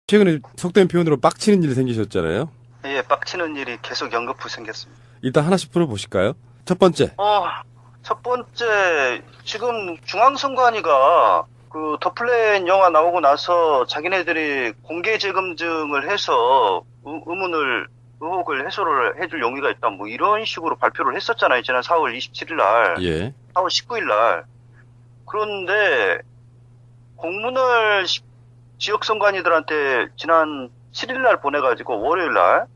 최근에 속된 표현으로 빡치는 일이 생기셨잖아요. 예, 빡치는 일이 계속 연거푸 생겼습니다. 일단 하나씩 풀어보실까요? 첫 번째. 첫 번째, 지금 중앙선관위가 그 더플랜 영화 나오고 나서 자기네들이 공개 재검증을 해서 의혹을 해소를 해줄 용의가 있다. 뭐 이런 식으로 발표를 했었잖아요. 지난 4월 27일 날. 예. 4월 19일 날. 그런데 공문을 지역선관위들한테 지난 7일 날 보내가지고 월요일 날.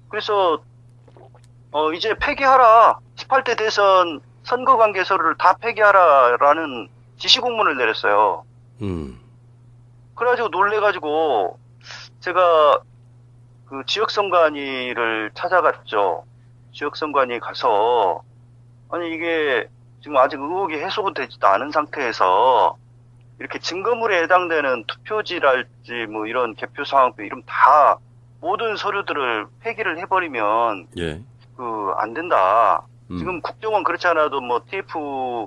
그래서 이제 폐기하라. 18대 대선 선거관계서류를 다 폐기하라라는 지시공문을 내렸어요. 그래가지고 놀래가지고 제가 그 지역선관위를 찾아갔죠. 지역선관위 가서 아니 이게 지금 아직 의혹이 해소가 되지도 않은 상태에서 이렇게 증거물에 해당되는 투표지랄지 뭐 이런 개표 상황표 이름 다 모든 서류들을 폐기를 해버리면 예. 안 된다. 지금 국정원 그렇지 않아도 뭐 TF에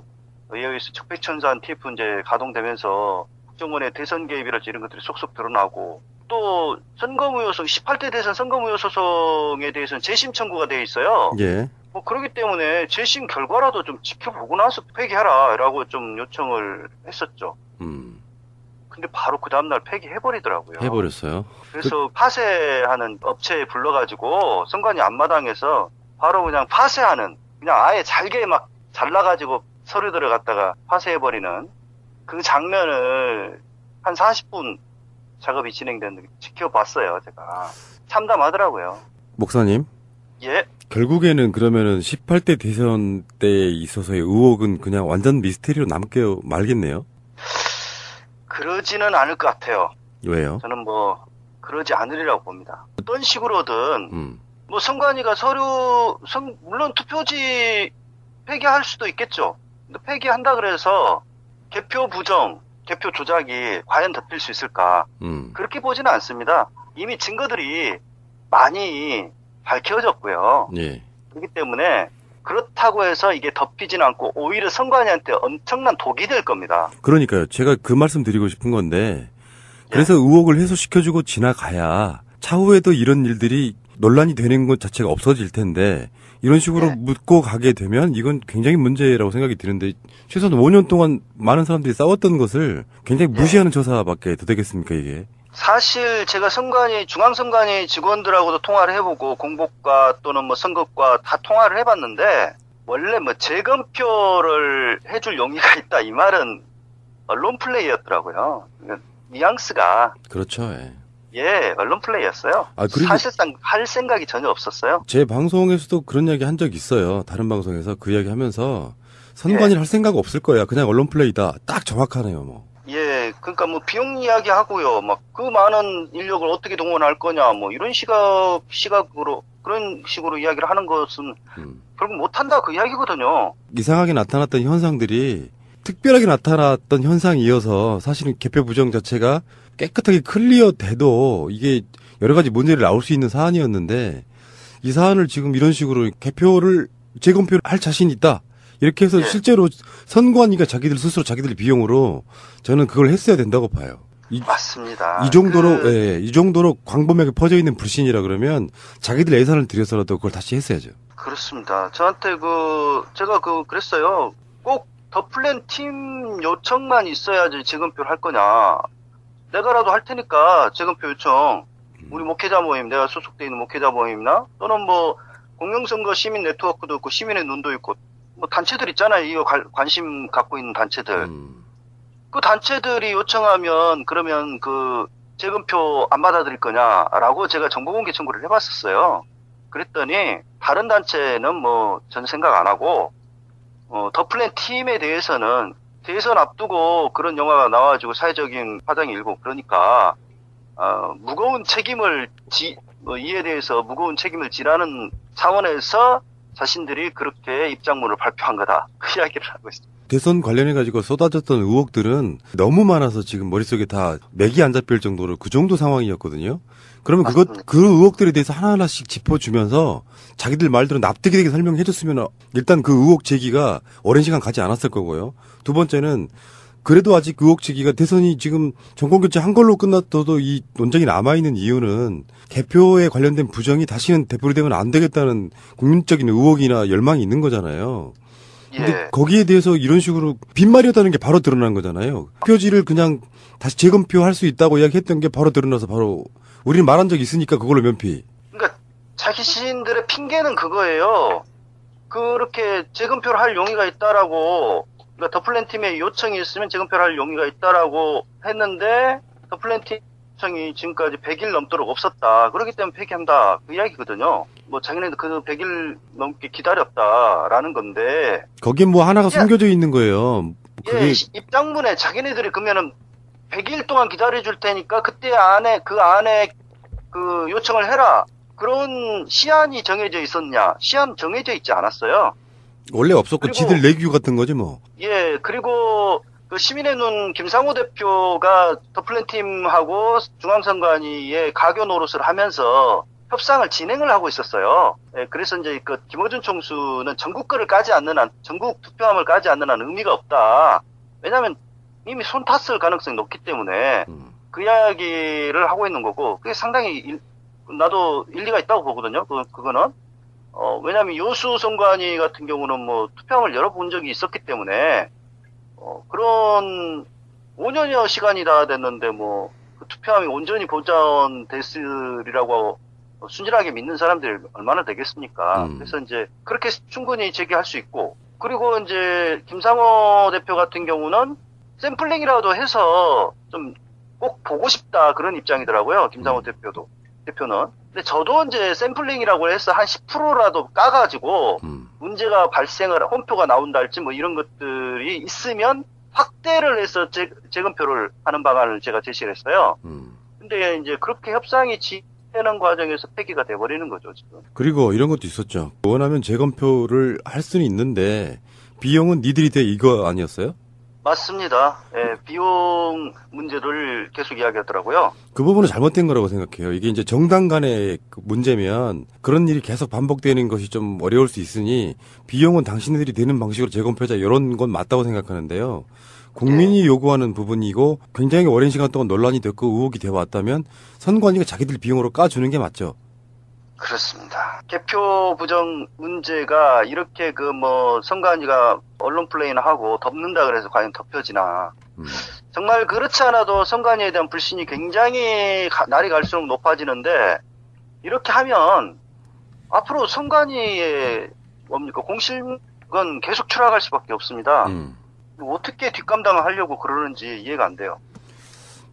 의해서 적폐천사한 TF 이제 가동되면서 국정원의 대선 개입이랄지 이런 것들이 속속 드러나고 또 선거무효성 18대 대선 선거무효 소송에 대해서는 재심 청구가 돼 있어요. 예. 뭐 그렇기 때문에 재심 결과라도 좀 지켜보고 나서 폐기하라라고 좀 요청을 했었죠. 근데 바로 그 다음날 폐기해버리더라고요. 해버렸어요. 그래서 파쇄하는 업체에 불러가지고 선관위 앞마당에서 바로 그냥 파쇄하는 그냥 아예 잘게 막 잘라가지고 서류들을 갖다가 파쇄해버리는 그 장면을 한 40분 작업이 진행됐는데 지켜봤어요. 제가 참담하더라고요. 목사님. 예. 결국에는 그러면은 18대 대선 때에 있어서의 의혹은 그냥 완전 미스테리로 남게 말겠네요. 그러지는 않을 것 같아요. 왜요? 저는 뭐 그러지 않으리라고 봅니다. 어떤 식으로든 뭐 선관위가 물론 투표지 폐기할 수도 있겠죠. 근데 폐기한다 그래서 개표 부정, 개표 조작이 과연 덮일 수 있을까? 그렇게 보지는 않습니다. 이미 증거들이 많이 밝혀졌고요. 예. 그렇기 때문에 그렇다고 해서 이게 덮이진 않고 오히려 선관위한테 엄청난 독이 될 겁니다. 그러니까요. 제가 그 말씀 드리고 싶은 건데 그래서 의혹을 해소시켜주고 지나가야 차후에도 이런 일들이 논란이 되는 것 자체가 없어질 텐데 이런 식으로 묻고 가게 되면 이건 굉장히 문제라고 생각이 드는데 최소한 5년 동안 많은 사람들이 싸웠던 것을 굉장히 무시하는 조사밖에 더 되겠습니까 이게? 사실 제가 중앙선관위 직원들하고도 통화를 해보고 공보과 또는 뭐 선거과 다 통화를 해봤는데 원래 뭐 재검표를 해줄 용의가 있다 이 말은 언론 플레이였더라고요. 뉘앙스가 그렇죠. 언론 플레이였어요. 사실상 할 생각이 전혀 없었어요. 제 방송에서도 그런 이야기 한 적 있어요. 다른 방송에서 그 이야기 하면서 선관위를 할 생각 없을 거야. 그냥 언론 플레이다. 딱 정확하네요. 뭐. 그러니까 뭐 비용 이야기 하고요. 막 그 많은 인력을 어떻게 동원할 거냐 뭐 이런 시각으로 그런 식으로 이야기를 하는 것은 결국 못한다 그 이야기거든요. 이상하게 나타났던 현상들이 특별하게 나타났던 현상이어서 사실은 개표 부정 자체가 깨끗하게 클리어돼도 이게 여러 가지 문제를 나올 수 있는 사안이었는데 이 사안을 지금 이런 식으로 개표를 재검표를 할 자신이 있다. 이렇게 해서 실제로 선관위가 자기들 비용으로 저는 그걸 했어야 된다고 봐요. 맞습니다. 이 정도로 광범위하게 퍼져 있는 불신이라 그러면 자기들 예산을 들여서라도 그걸 다시 했어야죠. 그렇습니다. 저한테 제가 그랬어요. 꼭 더플랜 팀 요청만 있어야지 재검표를 할 거냐. 내가라도 할 테니까 재검표 요청. 우리 목회자 모임, 내가 소속돼 있는 목회자 모임이나 또는 뭐 공영선거 시민 네트워크도 있고 시민의 눈도 있고 뭐 단체들 있잖아요. 이거 관심 갖고 있는 단체들. 그 단체들이 요청하면 그러면 그 재검표 안 받아들일 거냐라고 제가 정보공개 청구를 해봤었어요. 그랬더니 다른 단체는 뭐 전 생각 안 하고 더플랜 팀에 대해서는 대선 앞두고 그런 영화가 나와가지고 사회적인 파장이 일고 그러니까 무거운 책임을 이에 대해서 무거운 책임을 지라는 차원에서 자신들이 그렇게 입장문을 발표한 거다. 그 이야기를 하고 있습니다. 대선 관련해가지고 쏟아졌던 의혹들은 너무 많아서 지금 머릿속에 다 맥이 안 잡힐 정도로 그 정도 상황이었거든요. 그러면 그 의혹들에 대해서 하나하나씩 짚어주면서 자기들 말대로 납득이 되게 설명해 줬으면 일단 그 의혹 제기가 오랜 시간 가지 않았을 거고요. 두 번째는 그래도 아직 의혹 제기가 대선이 지금 정권 교체 한 걸로 끝났어도 이 논쟁이 남아있는 이유는 개표에 관련된 부정이 다시는 되풀이되면 안 되겠다는 국민적인 의혹이나 열망이 있는 거잖아요. 근데 예. 거기에 대해서 이런 식으로 빈말이었다는 게 바로 드러난 거잖아요. 표지를 그냥 다시 재검표할 수 있다고 이야기했던 게 바로 드러나서 바로 우리는 말한 적이 있으니까 그걸로 면피. 그러니까 자기 시인들의 핑계는 그거예요. 그렇게 재검표를 할 용의가 있다라고, 그러니까 더플랜 팀의 요청이 있으면 재검표를 할 용의가 있다라고 했는데 더플랜 팀 요청이 지금까지 100일 넘도록 없었다. 그렇기 때문에 폐기한다. 그 이야기거든요. 뭐 자기네들 그 100일 넘게 기다렸다라는 건데. 거기에 뭐 하나가 숨겨져 있는 거예요. 그게 예, 입장문에 자기네들이 그러면은 100일 동안 기다려줄 테니까 그때 안에 그 요청을 해라. 그런 시한이 정해져 있었냐? 시한 정해져 있지 않았어요. 원래 없었고 그리고- 지들 내규 같은 거지 뭐. 예, 그리고 그 시민의 눈 김상호 대표가 더플랜 팀하고 중앙선관위에 가교 노릇을 하면서 협상을 진행을 하고 있었어요. 예, 그래서 이제 그 김어준 총수는 전국 투표함을 까지 않는 한 의미가 없다. 왜냐하면 이미 손 탔을 가능성이 높기 때문에 그 이야기를 하고 있는 거고, 그게 상당히 나도 일리가 있다고 보거든요. 그거는. 왜냐면 요수 선관위 같은 경우는 뭐 투표함을 열어본 적이 있었기 때문에, 그런 5년여 시간이 다 됐는데 뭐, 그 투표함이 온전히 보존됐으리라고 순진하게 믿는 사람들이 얼마나 되겠습니까? 그래서 이제 그렇게 충분히 제기할 수 있고, 그리고 이제 김상호 대표 같은 경우는 샘플링이라도 해서 좀 꼭 보고 싶다 그런 입장이더라고요. 김상호 대표는. 근데 저도 이제 샘플링이라고 해서 한 10%라도 까가지고 문제가 홈표가 나온다 할지 뭐 이런 것들이 있으면 확대를 해서 재검표를 하는 방안을 제가 제시를 했어요. 근데 이제 그렇게 협상이 진행되는 과정에서 폐기가 돼버리는 거죠, 지금. 그리고 이런 것도 있었죠. 원하면 재검표를 할 수는 있는데 비용은 니들이 대 이거 아니었어요? 맞습니다. 예, 비용 문제를 계속 이야기하더라고요. 그 부분은 잘못된 거라고 생각해요. 이게 이제 정당 간의 그 문제면 그런 일이 계속 반복되는 것이 좀 어려울 수 있으니 비용은 당신들이 되는 방식으로 재검표하자 이런 건 맞다고 생각하는데요. 국민이 요구하는 부분이고 굉장히 오랜 시간 동안 논란이 됐고 의혹이 되어 왔다면 선관위가 자기들 비용으로 까주는 게 맞죠. 그렇습니다. 개표 부정 문제가 이렇게 선관위가 언론 플레이나 하고 덮는다 그래서 과연 덮여지나. 정말 그렇지 않아도 선관위에 대한 불신이 굉장히 날이 갈수록 높아지는데, 이렇게 하면 앞으로 선관위의 공실은 계속 추락할 수밖에 없습니다. 어떻게 뒷감당을 하려고 그러는지 이해가 안 돼요.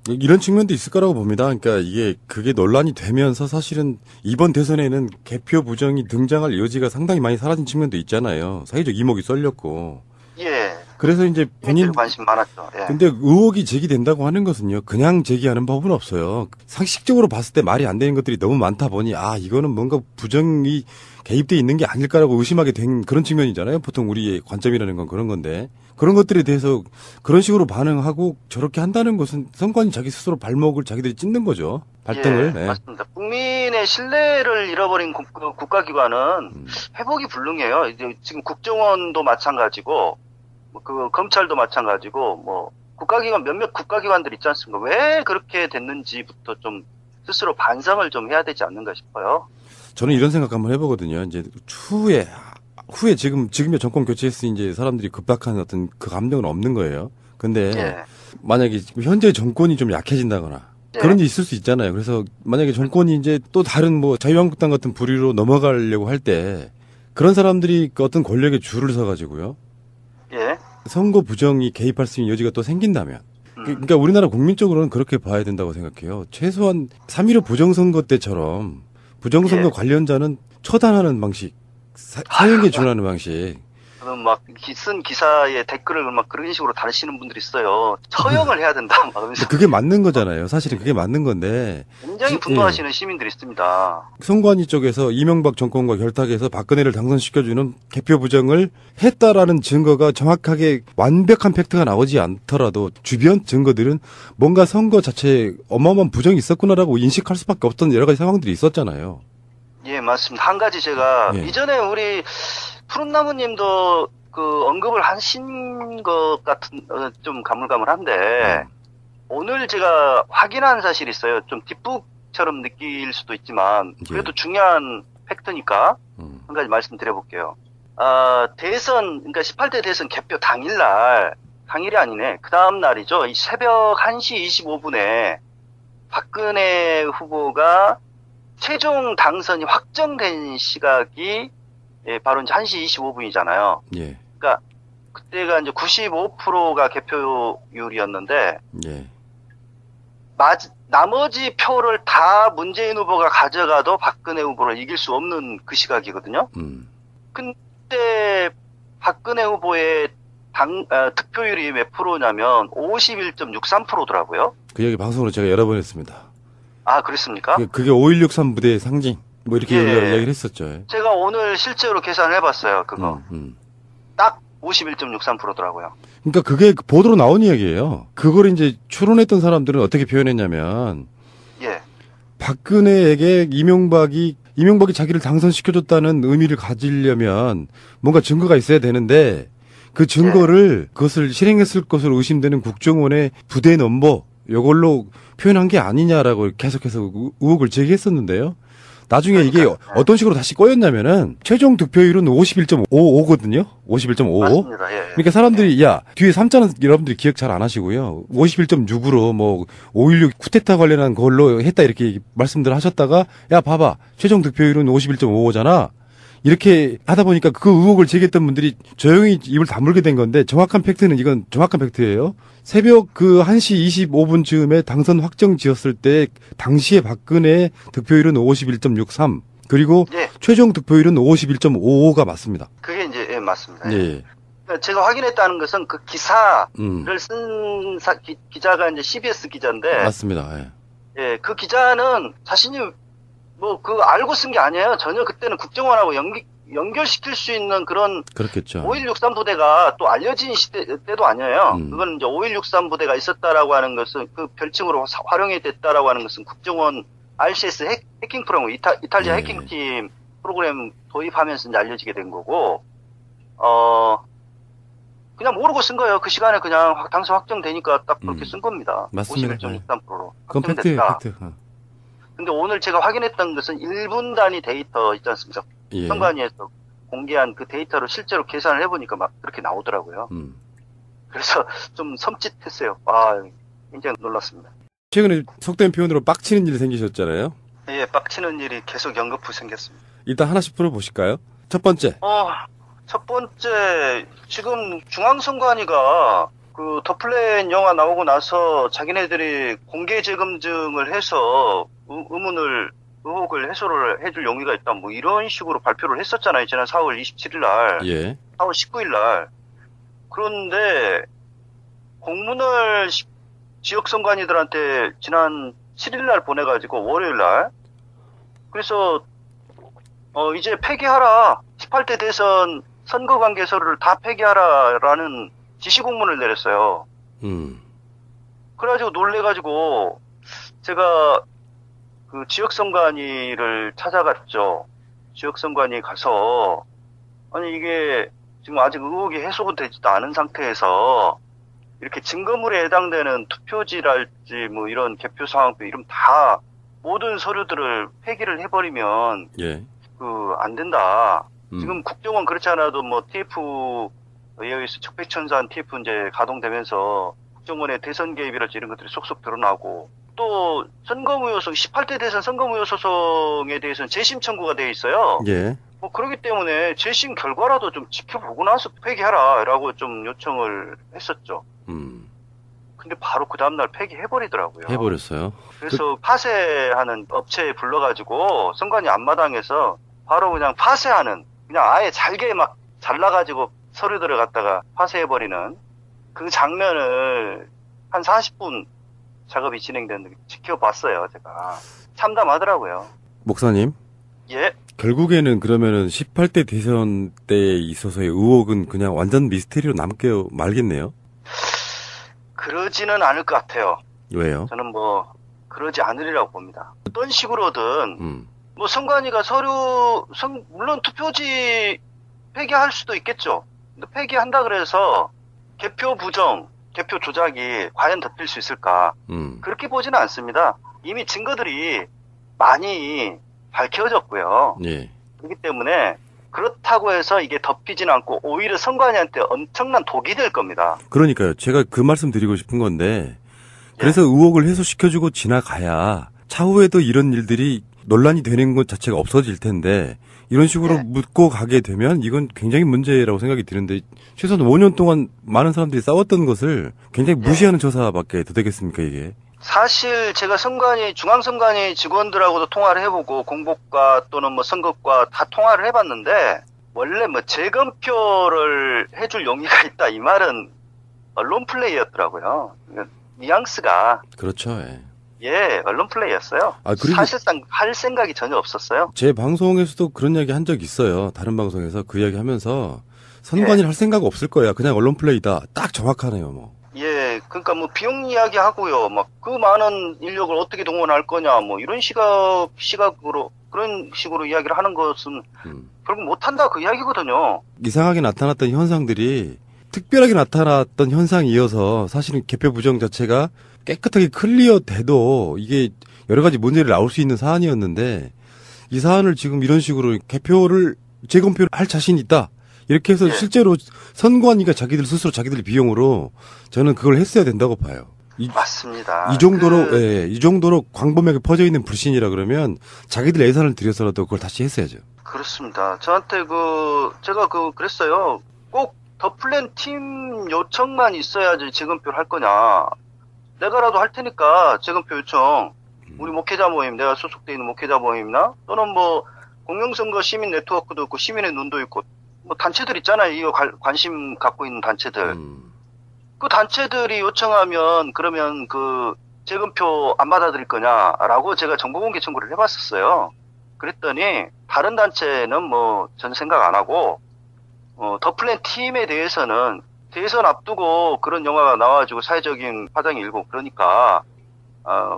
이런 측면도 있을 거라고 봅니다. 그러니까 그게 논란이 되면서 사실은 이번 대선에는 개표 부정이 등장할 여지가 상당히 많이 사라진 측면도 있잖아요. 사회적 이목이 쏠렸고. 예. 그래서 이제 본인 관심 많았죠. 예. 근데 의혹이 제기된다고 하는 것은요, 그냥 제기하는 법은 없어요. 상식적으로 봤을 때 말이 안 되는 것들이 너무 많다 보니, 이거는 뭔가 부정이 개입돼 있는 게 아닐까라고 의심하게 된 그런 측면이잖아요. 보통 우리의 관점이라는 건 그런 건데. 그런 것들에 대해서 그런 식으로 반응하고 저렇게 한다는 것은 선관위 자기 스스로 발목을 자기들이 찢는 거죠. 발등을. 예, 네. 맞습니다. 국민의 신뢰를 잃어버린 국가기관은 회복이 불능해요. 이제 지금 국정원도 마찬가지고, 검찰도 마찬가지고, 몇몇 국가기관들 있지 않습니까? 왜 그렇게 됐는지부터 좀 스스로 반성을 좀 해야 되지 않는가 싶어요. 저는 이런 생각 한번 해보거든요. 이제 후에 지금의 정권 교체했으니 이제 사람들이 급박한 어떤 그 감정은 없는 거예요. 근데 예. 만약에 현재 정권이 좀 약해진다거나 예. 그런 일이 있을 수 있잖아요. 그래서 만약에 정권이 이제 또 다른 자유한국당 같은 부류로 넘어가려고 할 때 그런 사람들이 그 어떤 권력에 줄을 서가지고요. 예. 선거 부정이 개입할 수 있는 여지가 또 생긴다면. 그러니까 우리나라 국민적으로는 그렇게 봐야 된다고 생각해요. 최소한 3.15 부정선거 때처럼 부정선거 예. 관련자는 처단하는 방식, 사형에 준하는 방식. 저는 쓴 기사에 댓글을 그런 식으로 다루시는 분들이 있어요. 처형을 해야 된다. 막 그러면서 그게 맞는 거잖아요. 사실은 그게 맞는 건데. 굉장히 분노하시는 시민들이 있습니다. 선관위 쪽에서 이명박 정권과 결탁해서 박근혜를 당선시켜주는 개표 부정을 했다라는 증거가 정확하게 완벽한 팩트가 나오지 않더라도 주변 증거들은 뭔가 선거 자체에 어마어마한 부정이 있었구나라고 인식할 수밖에 없던 여러 가지 상황들이 있었잖아요. 예, 맞습니다. 한 가지 제가 예. 이전에 우리 푸른나무님도 그 언급을 하신 것 같은 좀 가물가물한데 오늘 제가 확인한 사실이 있어요. 좀 뒷북처럼 느낄 수도 있지만 그래도 중요한 팩트니까 한 가지 말씀드려볼게요. 대선 그러니까 18대 대선 개표 당일이 아니네. 그 다음 날이죠. 이 새벽 1시 25분에 박근혜 후보가 최종 당선이 확정된 시각이 바로 이제 1시 25분이잖아요. 예. 그러니까 그때가 이제 95%가 개표율이었는데 예. 나머지 표를 다 문재인 후보가 가져가도 박근혜 후보를 이길 수 없는 그 시각이거든요. 근데 박근혜 후보의 득표율이 몇 프로냐면 51.63%더라고요. 그 얘기 방송으로 제가 여러 번 했습니다. 아, 그랬습니까? 그게 5.163 부대의 상징. 뭐 이렇게 이야기를 했었죠. 제가 오늘 실제로 계산을 해봤어요. 그거. 딱 51.63%더라고요. 그러니까 그게 보도로 나온 이야기예요. 그걸 이제 추론했던 사람들은 어떻게 표현했냐면, 예. 박근혜에게 이명박이 자기를 당선시켜줬다는 의미를 가지려면 뭔가 증거가 있어야 되는데, 그 증거를 그것을 실행했을 것으로 의심되는 국정원의 부대 넘버 이걸로 표현한 게 아니냐라고 계속해서 의혹을 제기했었는데요. 나중에 이게 어떤 식으로 다시 꼬였냐면은 최종 득표율은 51.55거든요. 51.55. 맞습니다. 예. 그러니까 사람들이 야 뒤에 3자는 여러분들이 기억 잘 안 하시고요. 51.6으로 뭐 5.16 쿠데타 관련한 걸로 했다 이렇게 말씀들 하셨다가 야 봐봐 최종 득표율은 51.55잖아. 이렇게 하다 보니까 그 의혹을 제기했던 분들이 조용히 입을 다물게 된 건데 정확한 팩트는 이건 정확한 팩트예요. 새벽 그 1시 25분쯤에 당선 확정 지었을 때 당시에 박근혜 득표율은 51.63 그리고 최종 득표율은 51.55가 맞습니다. 그게 이제 맞습니다. 예. 제가 확인했다는 것은 그 기사를 쓴 기자가 이제 CBS 기자인데 맞습니다. 예, 그 기자는 자신이 뭐, 알고 쓴 게 아니에요. 전혀 그때는 국정원하고 연결시킬 수 있는 그런. 그렇겠죠. 5163 부대가 또 알려진 때도 아니에요. 그건 이제 5163 부대가 있었다라고 하는 것은 그 별칭으로 활용이 됐다라고 하는 것은 국정원 RCS 해킹 프로그램, 이탈리아 해킹팀 프로그램 도입하면서 이제 알려지게 된 거고, 그냥 모르고 쓴 거예요. 그 시간에 그냥 당선 확정되니까 딱 그렇게 쓴 겁니다. 맞습니다. 51.63%로. 그건 팩트예요, 팩트. 근데 오늘 제가 확인했던 것은 1분 단위 데이터 있지 않습니까? 예. 선관위에서 공개한 그 데이터를 실제로 계산을 해보니까 막 그렇게 나오더라고요. 그래서 좀 섬찟했어요. 굉장히 놀랐습니다. 최근에 속된 표현으로 빡치는 일이 생기셨잖아요. 예, 빡치는 일이 계속 연거푸 생겼습니다. 일단 하나씩 풀어보실까요? 첫 번째. 첫 번째, 지금 중앙선관위가 그 더플랜 영화 나오고 나서 자기네들이 공개 재검증을 해서 의혹을 해소를 해줄 용의가 있다. 뭐 이런 식으로 발표를 했었잖아요. 지난 4월 27일 날. 예. 4월 19일 날. 그런데 공문을 지역선관위들한테 지난 7일 날 보내가지고 월요일 날. 그래서 이제 폐기하라. 18대 대선 선거관계서류를 다 폐기하라라는 지시공문을 내렸어요. 그래가지고 놀래가지고 제가 그 지역선관위를 찾아갔죠. 지역선관위 가서 아니 이게 지금 아직 의혹이 해소가 되지도 않은 상태에서 이렇게 증거물에 해당되는 투표지랄지 뭐 이런 개표 상황표 이름 다 모든 서류들을 폐기를 해버리면 안 된다. 지금 국정원 그렇지 않아도 뭐 TF에 의해서 적폐천사한 TF 이제 가동되면서 국정원의 대선 개입이랄지 이런 것들이 속속 드러나고 또 선거무효소송 18대 대선 선거무효 소송에 대해서는 재심 청구가 돼 있어요. 예. 뭐 그렇기 때문에 재심 결과라도 좀 지켜보고 나서 폐기하라라고 좀 요청을 했었죠. 근데 바로 그 다음날 폐기해버리더라고요. 해버렸어요. 그래서 파쇄하는 업체에 불러가지고 선관위 앞마당에서 바로 그냥 파쇄하는 그냥 아예 잘게 막 잘라가지고 서류들을 갖다가 파쇄해버리는 그 장면을 한 40분 작업이 진행되는 지켜봤어요. 제가 참담하더라고요. 목사님. 예. 결국에는 그러면은 18대 대선 때에 있어서의 의혹은 그냥 완전 미스테리로 남게 말겠네요. 그러지는 않을 것 같아요. 왜요? 저는 뭐 그러지 않으리라고 봅니다. 어떤 식으로든 뭐 선관위가 물론 투표지 폐기할 수도 있겠죠. 근데 폐기한다 그래서 개표 부정, 개표 조작이 과연 덮일 수 있을까? 그렇게 보지는 않습니다. 이미 증거들이 많이 밝혀졌고요. 예. 그렇기 때문에 그렇다고 해서 이게 덮이지는 않고 오히려 선관위한테 엄청난 독이 될 겁니다. 그러니까요. 제가 그 말씀 드리고 싶은 건데, 그래서 의혹을 해소시켜주고 지나가야 차후에도 이런 일들이 논란이 되는 것 자체가 없어질 텐데, 이런 식으로 묻고 가게 되면 이건 굉장히 문제라고 생각이 드는데, 최소한 5년 동안 많은 사람들이 싸웠던 것을 굉장히 무시하는 조사밖에 더 되겠습니까, 이게? 사실 제가 중앙선관위 직원들하고도 통화를 해보고 공보과 또는 뭐 선거과 다 통화를 해봤는데 원래 뭐 재검표를 해줄 용의가 있다 이 말은 언론 플레이였더라고요. 뉘앙스가 그렇죠. 언론 플레이였어요. 그리고 사실상 할 생각이 전혀 없었어요. 제 방송에서도 그런 이야기 한 적 있어요. 다른 방송에서 그 이야기 하면서 선관위를 할 생각 없을 거야. 그냥 언론 플레이다. 딱 정확하네요, 뭐. 그러니까 뭐 비용 이야기 하고요. 막 그 많은 인력을 어떻게 동원할 거냐, 뭐 이런 시각으로 그런 식으로 이야기를 하는 것은 결국 못한다 그 이야기거든요. 이상하게 나타났던 현상들이 특별하게 나타났던 현상이어서 사실은 개표 부정 자체가 깨끗하게 클리어돼도 이게 여러 가지 문제를 나올 수 있는 사안이었는데 이 사안을 지금 이런 식으로 개표를 재검표를 할 자신이 있다. 이렇게 해서 실제로 선관위가 자기들 비용으로 저는 그걸 했어야 된다고 봐요. 맞습니다. 이 정도로 광범위하게 퍼져 있는 불신이라 그러면 자기들 예산을 들여서라도 그걸 다시 했어야죠. 그렇습니다. 저한테 제가 그랬어요. 꼭 더 플랜 팀 요청만 있어야지 재검표를 할 거냐. 내가라도 할 테니까 재검표 요청. 우리 목회자 모임, 내가 소속돼 있는 목회자 모임이나 또는 뭐 공명선거 시민 네트워크도 있고 시민의 눈도 있고 뭐 단체들 있잖아요. 이거 관심 갖고 있는 단체들. 그 단체들이 요청하면 그러면 그 재검표 안 받아들일 거냐라고 제가 정보공개 청구를 해봤었어요. 그랬더니 다른 단체는 뭐 전 생각 안 하고 더 플랜 팀에 대해서는 대선 앞두고 그런 영화가 나와가지고 사회적인 파장이 일고 그러니까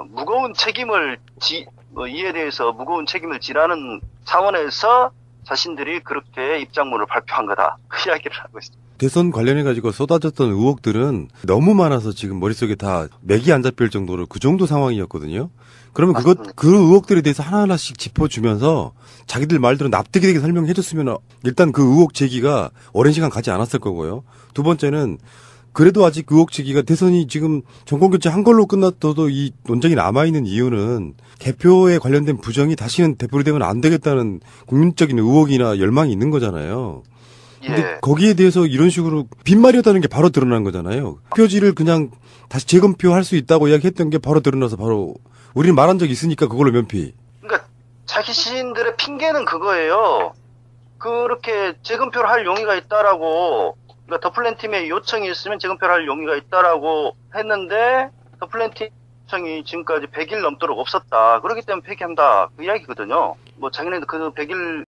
무거운 책임을 이에 대해서 무거운 책임을 지라는 차원에서 자신들이 그렇게 입장문을 발표한 거다. 그 이야기를 하고 있습니다. 대선 관련해가지고 쏟아졌던 의혹들은 너무 많아서 지금 머릿속에 다 맥이 안 잡힐 정도로 그 정도 상황이었거든요. 그러면 그 의혹들에 대해서 하나하나씩 짚어주면서 자기들 말대로 납득이 되게 설명해줬으면 일단 그 의혹 제기가 오랜 시간 가지 않았을 거고요. 두 번째는 그래도 아직 의혹 제기가 대선이 지금 정권교체 한 걸로 끝났어도 이 논쟁이 남아있는 이유는 개표에 관련된 부정이 다시는 되풀이되면 안 되겠다는 국민적인 의혹이나 열망이 있는 거잖아요. 근데 거기에 대해서 이런 식으로 빈말이었다는 게 바로 드러난 거잖아요. 표지를 그냥 다시 재검표할 수 있다고 이야기했던 게 바로 드러나서 바로 우리는 말한 적이 있으니까 그걸로 면피. 그러니까 자기 시인들의 핑계는 그거예요. 그렇게 재검표를 할 용의가 있다라고 그러니까 더 플랜 팀의 요청이 있으면 재검표를 할 용의가 있다라고 했는데 더 플랜 팀 요청이 지금까지 100일 넘도록 없었다. 그렇기 때문에 폐기한다. 그 이야기거든요. 뭐 자기네도 그 100일